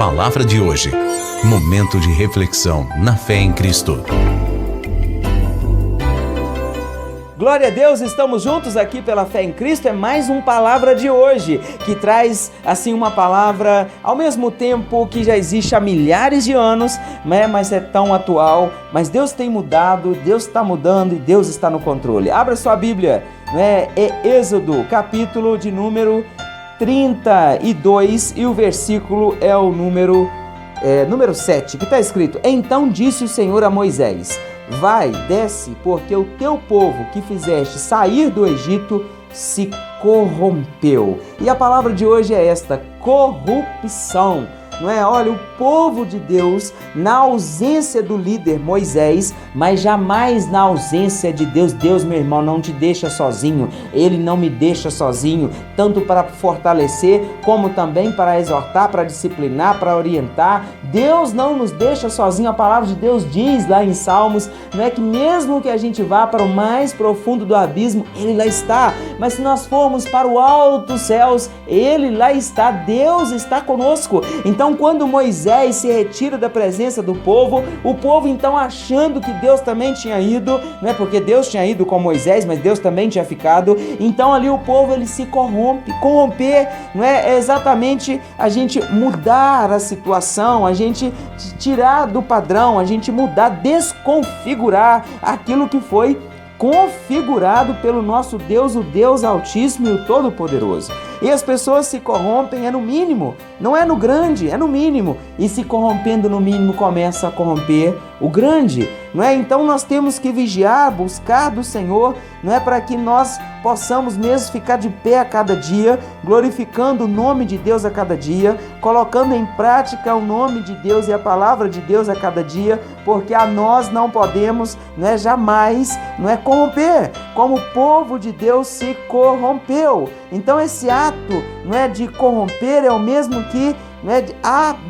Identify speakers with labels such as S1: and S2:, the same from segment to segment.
S1: palavra de hoje. Momento de reflexão na fé em Cristo.
S2: Glória a Deus, estamos juntos aqui pela Fé em Cristo. É mais uma palavra de hoje, que traz assim uma palavra ao mesmo tempo que já existe há milhares de anos, né? Mas é tão atual. Mas Deus tem mudado, Deus está mudando e Deus está no controle. Abra sua Bíblia, né? É Êxodo, capítulo de número 32 e o versículo é o número 7, que está escrito: Então disse o Senhor a Moisés: Vai, desce, porque o teu povo que fizeste sair do Egito se corrompeu. E a palavra de hoje é esta: corrupção. Não é? Olha, o povo de Deus, na ausência do líder Moisés, mas jamais na ausência de Deus. Deus, meu irmão, não te deixa sozinho. Ele não me deixa sozinho, tanto para fortalecer, como também para exortar, para disciplinar, para orientar. Deus não nos deixa sozinho. A palavra de Deus diz lá em Salmos, não é, que mesmo que a gente vá para o mais profundo do abismo, Ele lá está. Mas se nós formos para o alto dos céus, Ele lá está. Deus está conosco. Então, quando Moisés se retira da presença do povo, o povo então, achando que Deus também tinha ido, não é, porque Deus tinha ido com Moisés, mas Deus também tinha ficado. Então ali o povo, ele se corrompe. Corromper, não é exatamente a gente mudar a situação, a gente tirar do padrão, a gente mudar, desconfigurar aquilo que foi configurado pelo nosso Deus, o Deus Altíssimo e o Todo-Poderoso. E as pessoas se corrompem, é no mínimo, não é no grande, é no mínimo. E se corrompendo no mínimo, começa a corromper o grande, não é? Então nós temos que vigiar, buscar do Senhor, não é, para que nós possamos mesmo ficar de pé a cada dia, glorificando o nome de Deus a cada dia, colocando em prática o nome de Deus e a palavra de Deus a cada dia, porque a nós não podemos, não é, jamais, não é, corromper, como o povo de Deus se corrompeu. Então esse ato, não é, de corromper é o mesmo que, não é,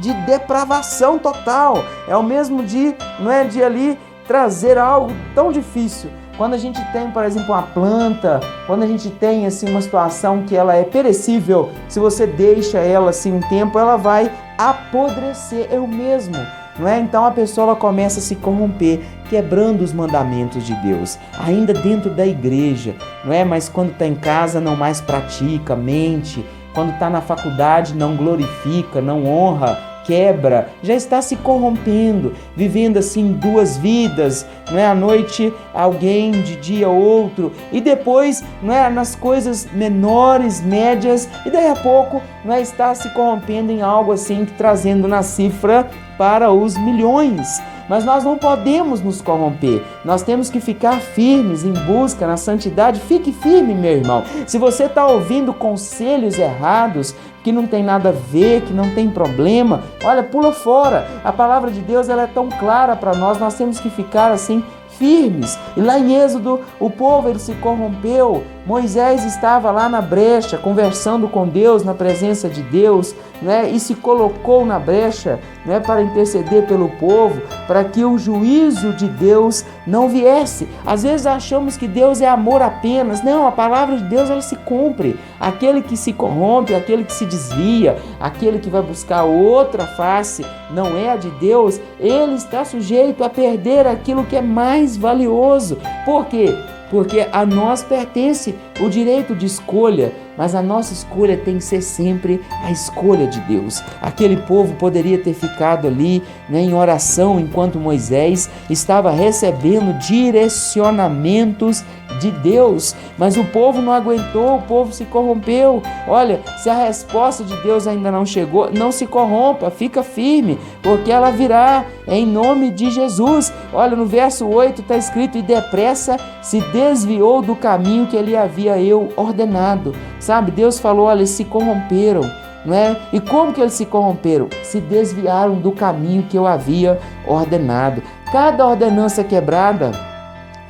S2: de depravação total, é o mesmo de, não é, de ali trazer algo tão difícil. Quando a gente tem, por exemplo, uma planta, quando a gente tem assim uma situação que ela é perecível, se você deixa ela assim um tempo, ela vai apodrecer, é o mesmo. Não é? Então a pessoa, ela começa a se corromper, quebrando os mandamentos de Deus, ainda dentro da igreja, não é? Mas quando está em casa não mais pratica, mente, quando está na faculdade não glorifica, não honra, quebra, já está se corrompendo, vivendo assim duas vidas, não é? À noite alguém, de dia outro, e depois, não é, nas coisas menores, médias, e daí a pouco, não é, está se corrompendo em algo assim, trazendo na cifra para os milhões. Mas nós não podemos nos corromper, nós temos que ficar firmes em busca na santidade. Fique firme, meu irmão. Se você está ouvindo conselhos errados, que não tem nada a ver, que não tem problema, olha, pula fora. A palavra de Deus, ela é tão clara para nós, nós temos que ficar assim firmes. E lá em Êxodo, o povo, ele se corrompeu. Moisés estava lá na brecha, conversando com Deus, na presença de Deus, né? E se colocou na brecha, né, para interceder pelo povo, para que o juízo de Deus não viesse. Às vezes achamos que Deus é amor apenas. Não, a palavra de Deus, ela se cumpre. Aquele que se corrompe, aquele que se desvia, aquele que vai buscar outra face, não é a de Deus, ele está sujeito a perder aquilo que é mais valioso. Por quê? Porque a nós pertence o direito de escolha, mas a nossa escolha tem que ser sempre a escolha de Deus. Aquele povo poderia ter ficado ali, né, em oração, enquanto Moisés estava recebendo direcionamentos de Deus, mas o povo não aguentou, o povo se corrompeu. Olha, se a resposta de Deus ainda não chegou, não se corrompa, fica firme, porque ela virá em nome de Jesus. Olha, no verso 8 está escrito: e depressa se desviou do caminho que ele havia ordenado. Sabe, Deus falou, olha, eles se corromperam, não é? E como que eles se corromperam? Se desviaram do caminho que eu havia ordenado. Cada ordenança quebrada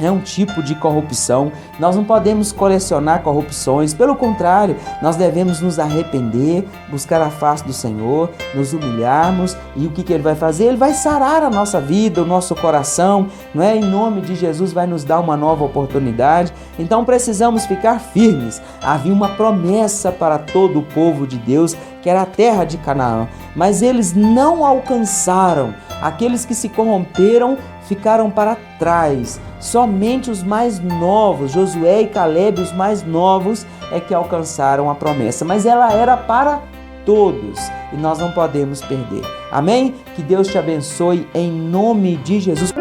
S2: é um tipo de corrupção. Nós não podemos colecionar corrupções, pelo contrário, nós devemos nos arrepender, buscar a face do Senhor, nos humilharmos, e o que Ele vai fazer? Ele vai sarar a nossa vida, o nosso coração, não é? Em nome de Jesus vai nos dar uma nova oportunidade. Então precisamos ficar firmes. Havia uma promessa para todo o povo de Deus, que era a terra de Canaã, mas eles não alcançaram. Aqueles que se corromperam ficaram para trás. Somente os mais novos, Josué e Calebe, os mais novos, é que alcançaram a promessa. Mas ela era para todos e nós não podemos perder. Amém? Que Deus te abençoe em nome de Jesus.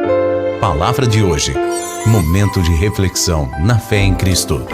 S1: Palavra de hoje. Momento de reflexão na fé em Cristo.